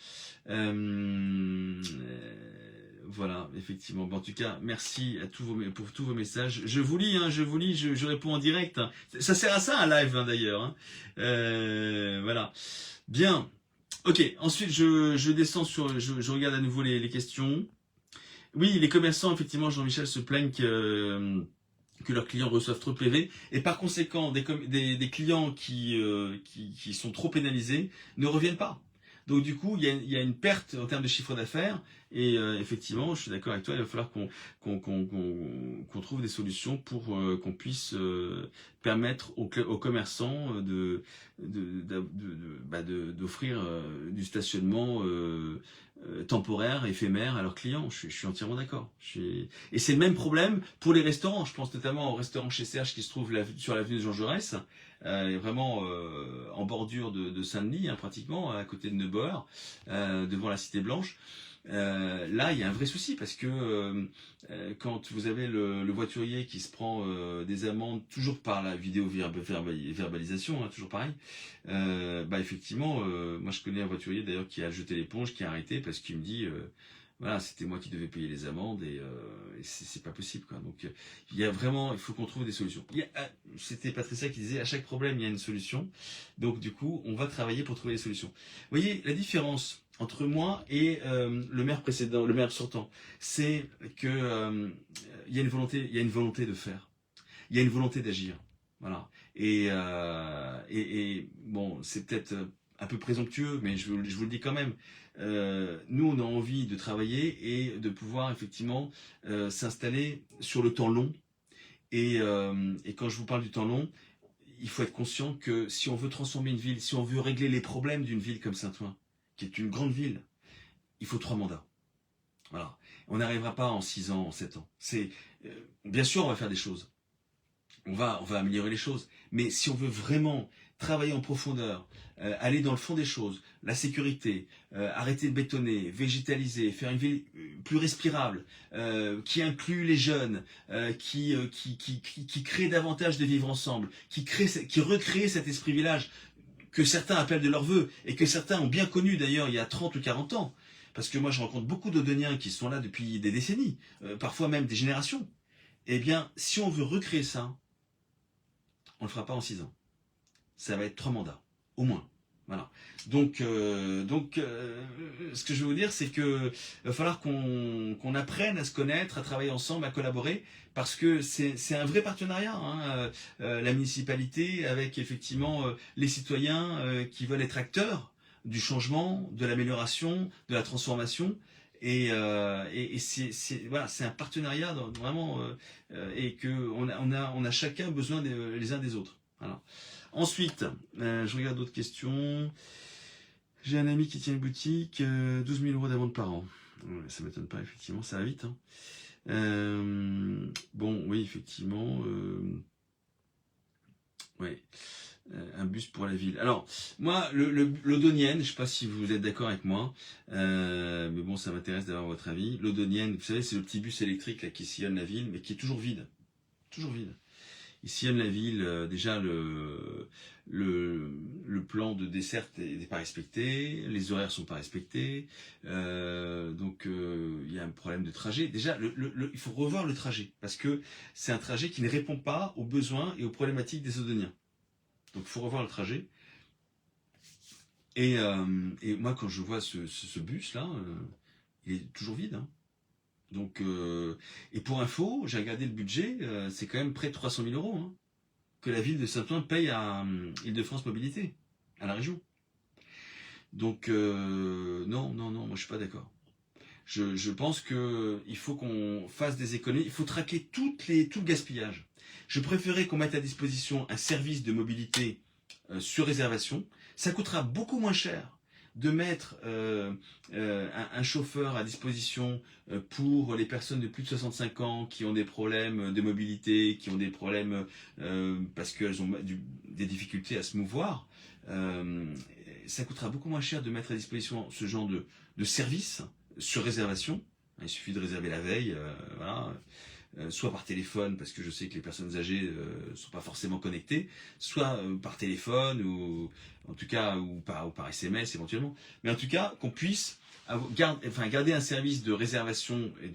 Voilà, effectivement. Bon, en tout cas, merci pour tous vos messages. Je vous lis, je réponds en direct. Ça sert à ça un live d'ailleurs. Hein. Voilà. Bien. Ok, ensuite je descends je regarde à nouveau les questions. Oui, les commerçants, effectivement, Jean-Michel se plaignent que leurs clients reçoivent trop de PV et par conséquent des clients qui sont trop pénalisés ne reviennent pas. Donc du coup, il y a une perte en termes de chiffre d'affaires et effectivement, je suis d'accord avec toi, il va falloir qu'on trouve des solutions pour qu'on puisse permettre aux commerçants d'offrir du stationnement temporaire, éphémère à leurs clients. Je suis entièrement d'accord. Et c'est le même problème pour les restaurants. Je pense notamment au restaurant chez Serge qui se trouve sur l'avenue de Jean Jaurès, vraiment en bordure de Saint-Denis, hein, pratiquement, à côté de Neubauer, devant la Cité Blanche. Là, il y a un vrai souci parce que quand vous avez le voiturier qui se prend des amendes, toujours par la vidéo verbalisation, hein, toujours pareil, effectivement, moi je connais un voiturier d'ailleurs qui a jeté l'éponge, qui a arrêté parce qu'il me dit voilà, c'était moi qui devais payer les amendes et c'est pas possible quoi. Donc il faut qu'on trouve des solutions. C'était Patricia qui disait à chaque problème il y a une solution. Donc du coup, on va travailler pour trouver des solutions. Vous voyez la différence entre moi et le maire précédent, le maire sortant, c'est que il y a une volonté de faire, il y a une volonté d'agir, voilà. Et bon, c'est peut-être un peu présomptueux, mais je vous le dis quand même. Nous, on a envie de travailler et de pouvoir effectivement s'installer sur le temps long. Et quand je vous parle du temps long, il faut être conscient que si on veut transformer une ville, si on veut régler les problèmes d'une ville comme Saint-Ouen, qui est une grande ville, il faut 3 mandats. Voilà. On n'arrivera pas en 6 ans, en 7 ans. Bien sûr, on va faire des choses. On va améliorer les choses. Mais si on veut vraiment travailler en profondeur, aller dans le fond des choses, la sécurité, arrêter de bétonner, végétaliser, faire une ville plus respirable, qui inclut les jeunes, qui crée davantage de vivre ensemble, qui recrée cet esprit village que certains appellent de leur vœu, et que certains ont bien connu d'ailleurs il y a 30 ou 40 ans. Parce que moi je rencontre beaucoup d'Odoniens qui sont là depuis des décennies, parfois même des générations. Eh bien, si on veut recréer ça, on ne le fera pas en 6 ans. Ça va être 3 mandats, au moins. Voilà. Donc, ce que je veux vous dire, c'est que va falloir qu'on apprenne à se connaître, à travailler ensemble, à collaborer, parce que c'est un vrai partenariat, hein, la municipalité avec effectivement les citoyens qui veulent être acteurs du changement, de l'amélioration, de la transformation. Et voilà, c'est un partenariat vraiment et que on a chacun besoin les uns des autres. Voilà. Ensuite, je regarde d'autres questions. J'ai un ami qui tient une boutique, 12 000 euros d'amende par an. Ouais, ça m'étonne pas, effectivement, ça va vite. Hein. Bon, oui, effectivement. Ouais. Un bus pour la ville. Alors, moi, l'Odonienne, je ne sais pas si vous êtes d'accord avec moi, mais bon, ça m'intéresse d'avoir votre avis. L'Odonienne, vous savez, c'est le petit bus électrique là, qui sillonne la ville, mais qui est toujours vide. Toujours vide. Il sillonne la ville, déjà le plan de desserte n'est pas respecté, les horaires sont pas respectés, donc il y a un problème de trajet. Déjà, il faut revoir le trajet, parce que c'est un trajet qui ne répond pas aux besoins et aux problématiques des Odoniens. Donc il faut revoir le trajet. Et moi, quand je vois ce bus-là, il est toujours vide. Hein. Donc, et pour info, j'ai regardé le budget, c'est quand même près de 300 000 euros hein, que la ville de Saint-Ouen paye à Île-de-France Mobilité, à la région. Donc, non, non, non, moi je suis pas d'accord. Je pense qu'il faut qu'on fasse des économies, il faut traquer tout le gaspillage. Je préférais qu'on mette à disposition un service de mobilité sur réservation. Ça coûtera beaucoup moins cher de mettre un chauffeur à disposition pour les personnes de plus de 65 ans qui ont des problèmes de mobilité, qui ont des problèmes parce qu'elles ont des difficultés à se mouvoir. Euh, Ça coûtera beaucoup moins cher de mettre à disposition ce genre de service sur réservation. Il suffit de réserver la veille, voilà, soit par téléphone, parce que je sais que les personnes âgées ne sont pas forcément connectées, soit par téléphone, ou en tout cas, ou par SMS éventuellement. Mais en tout cas, qu'on puisse garder un service de réservation et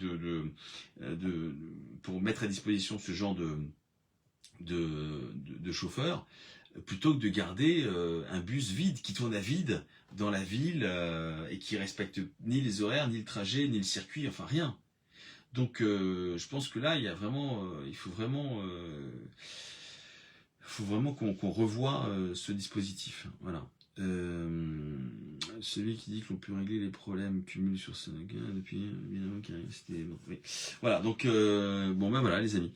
pour mettre à disposition ce genre de chauffeurs, plutôt que de garder un bus vide, qui tourne à vide dans la ville et qui respecte ni les horaires, ni le trajet, ni le circuit, enfin rien. Donc je pense que là, il faut vraiment qu'on revoie ce dispositif. Voilà. Celui qui dit que l'on peut régler les problèmes cumulés sur ce gain depuis évidemment qu'il c'était bon, oui. Voilà. Donc bon ben voilà les amis.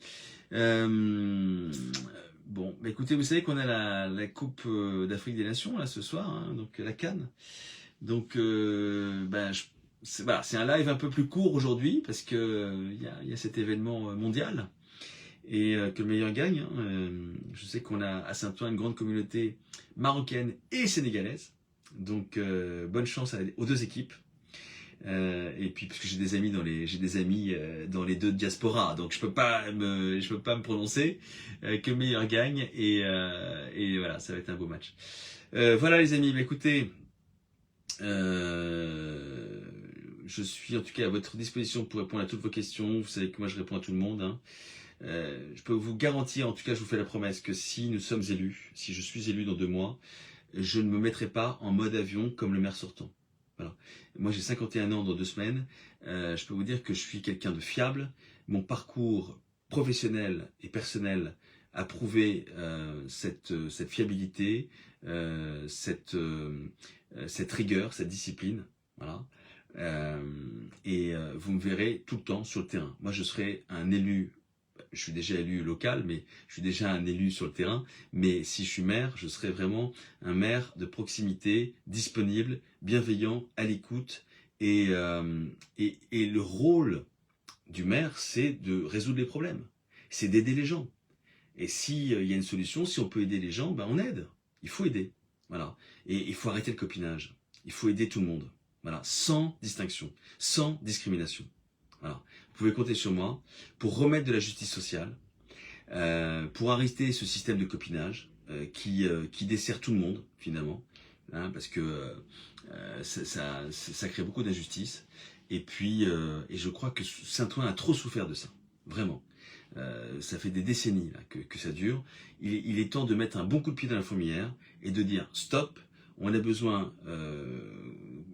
Bon, bah écoutez, vous savez qu'on a la Coupe d'Afrique des Nations là ce soir, hein, donc la CAN. Donc, c'est un live un peu plus court aujourd'hui parce que il y a cet événement mondial et que le meilleur gagne. Hein. Je sais qu'on a à Saint-Ouen une grande communauté marocaine et sénégalaise. Donc, bonne chance aux deux équipes. Et puis parce que j'ai des amis dans les deux diasporas, donc je peux pas me prononcer, que le meilleur gagne et voilà, ça va être un beau match. Voilà les amis, écoutez, je suis en tout cas à votre disposition pour répondre à toutes vos questions. Vous savez que moi je réponds à tout le monde. Hein. Je peux vous garantir, en tout cas je vous fais la promesse, que si nous sommes élus, si je suis élu dans 2 mois, je ne me mettrai pas en mode avion comme le maire sortant. Voilà. Moi j'ai 51 ans dans 2 semaines, je peux vous dire que je suis quelqu'un de fiable, mon parcours professionnel et personnel a prouvé cette fiabilité, cette rigueur, cette discipline, voilà. Vous me verrez tout le temps sur le terrain. Moi je serai un élu, je suis déjà élu local, mais je suis déjà un élu sur le terrain. Mais si je suis maire, je serai vraiment un maire de proximité, disponible, bienveillant, à l'écoute. Et le rôle du maire, c'est de résoudre les problèmes. C'est d'aider les gens. Et s'il y a une solution, si on peut aider les gens, ben on aide. Il faut aider. Voilà. Et il faut arrêter le copinage. Il faut aider tout le monde. Voilà. Sans distinction, sans discrimination. Voilà. Vous pouvez compter sur moi pour remettre de la justice sociale, pour arrêter ce système de copinage qui dessert tout le monde finalement, hein, parce que ça crée beaucoup d'injustice. Et puis, et je crois que Saint-Ouen a trop souffert de ça, vraiment. Ça fait des décennies là, que ça dure. Il est temps de mettre un bon coup de pied dans la fourmilière et de dire stop. On a besoin,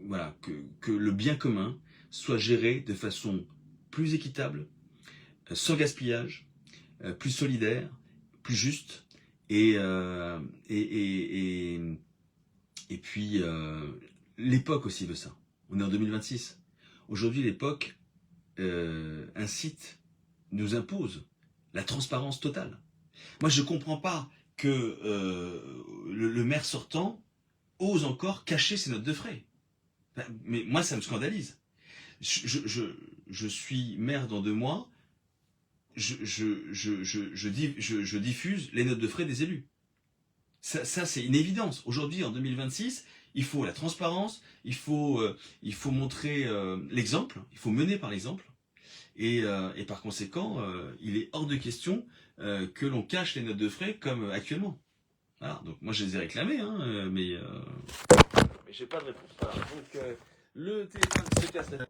voilà, que le bien commun soit géré de façon plus équitable, sans gaspillage, plus solidaire, plus juste, et puis l'époque aussi veut ça. On est en 2026. Aujourd'hui, l'époque nous impose la transparence totale. Moi, je ne comprends pas que le maire sortant ose encore cacher ses notes de frais. Mais moi, ça me scandalise. Je suis maire dans 2 mois, je diffuse les notes de frais des élus. Ça c'est une évidence. Aujourd'hui, en 2026, il faut la transparence, il faut montrer l'exemple, il faut mener par l'exemple. Et par conséquent, il est hors de question que l'on cache les notes de frais comme actuellement. Voilà, donc moi je les ai réclamées, hein, mais j'ai pas de réponse. Voilà, donc le téléphone se casse la...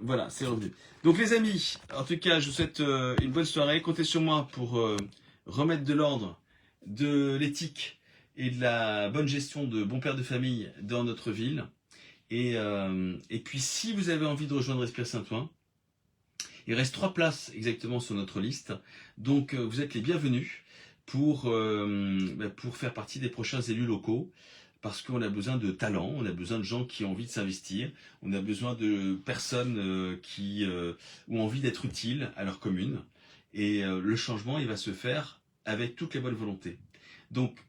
Voilà, c'est revenu. Donc les amis, en tout cas, je vous souhaite une bonne soirée. Comptez sur moi pour remettre de l'ordre, de l'éthique et de la bonne gestion de bons pères de famille dans notre ville. Et puis si vous avez envie de rejoindre Respire Saint-Ouen, il reste 3 places exactement sur notre liste. Donc vous êtes les bienvenus pour faire partie des prochains élus locaux. Parce qu'on a besoin de talents, on a besoin de gens qui ont envie de s'investir, on a besoin de personnes qui ont envie d'être utiles à leur commune. Et le changement, il va se faire avec toutes les bonnes volontés. Donc,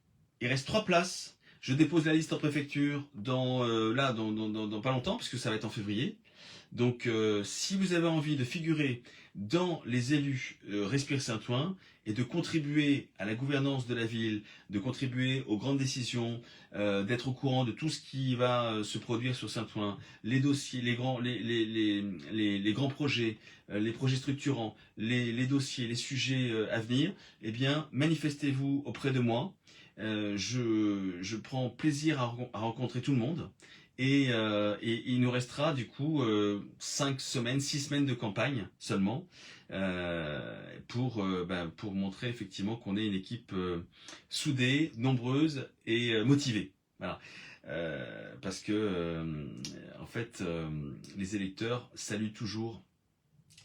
il reste 3 places. Je dépose la liste en préfecture dans pas longtemps, puisque ça va être en février. Donc, si vous avez envie de figurer dans les élus Respire Saint-Ouen et de contribuer à la gouvernance de la ville, de contribuer aux grandes décisions, d'être au courant de tout ce qui va se produire sur Saint-Ouen, les dossiers, les grands projets, les projets structurants, les dossiers, les sujets à venir, eh bien, manifestez-vous auprès de moi. Je prends plaisir à rencontrer tout le monde. Et il nous restera du coup 6 semaines de campagne seulement pour montrer effectivement qu'on est une équipe soudée, nombreuse et motivée. Voilà. Parce que en fait les électeurs saluent toujours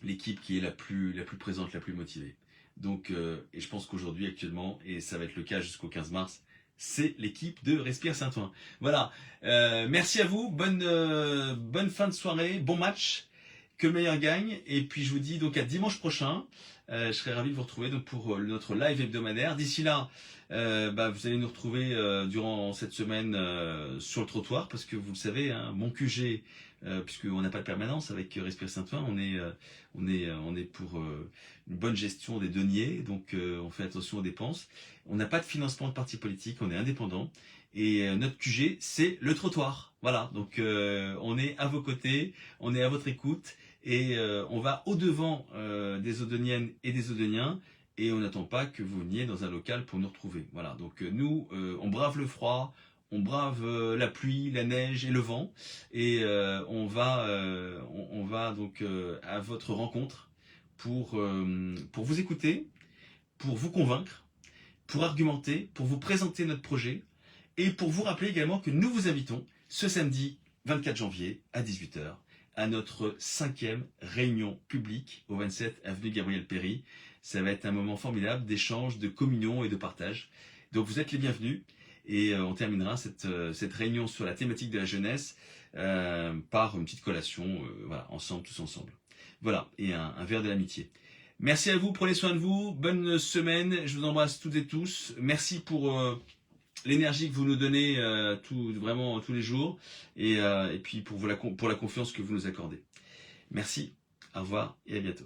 l'équipe qui est la plus présente, la plus motivée. Donc et je pense qu'aujourd'hui actuellement, et ça va être le cas jusqu'au 15 mars, c'est l'équipe de Respire Saint-Ouen. Voilà. Merci à vous. Bonne fin de soirée. Bon match. Que le meilleur gagne. Et puis je vous dis donc à dimanche prochain. Je serai ravi de vous retrouver donc pour notre live hebdomadaire. D'ici là, vous allez nous retrouver durant cette semaine sur le trottoir parce que vous le savez, hein, mon QG, puisqu'on n'a pas de permanence avec Respire Saint-Ouen, on est pour une bonne gestion des deniers, donc on fait attention aux dépenses. On n'a pas de financement de parti politique, on est indépendant. Et notre QG, c'est le trottoir. Voilà, donc on est à vos côtés, on est à votre écoute et on va au-devant des Odoniennes et des Odoniens et on n'attend pas que vous veniez dans un local pour nous retrouver. Voilà, donc nous, on brave le froid, on brave la pluie, la neige et le vent et on va donc à votre rencontre pour vous écouter, pour vous convaincre, pour argumenter, pour vous présenter notre projet et pour vous rappeler également que nous vous invitons ce samedi 24 janvier à 18 h à notre 5e réunion publique au 27 avenue Gabriel Péri. Ça va être un moment formidable d'échange, de communion et de partage. Donc vous êtes les bienvenus et on terminera cette réunion sur la thématique de la jeunesse par une petite collation, voilà, ensemble, tous ensemble. Voilà, et un verre de l'amitié. Merci à vous, prenez soin de vous, bonne semaine, je vous embrasse toutes et tous. Merci pour l'énergie que vous nous donnez vraiment tous les jours et puis pour la confiance que vous nous accordez. Merci, au revoir et à bientôt.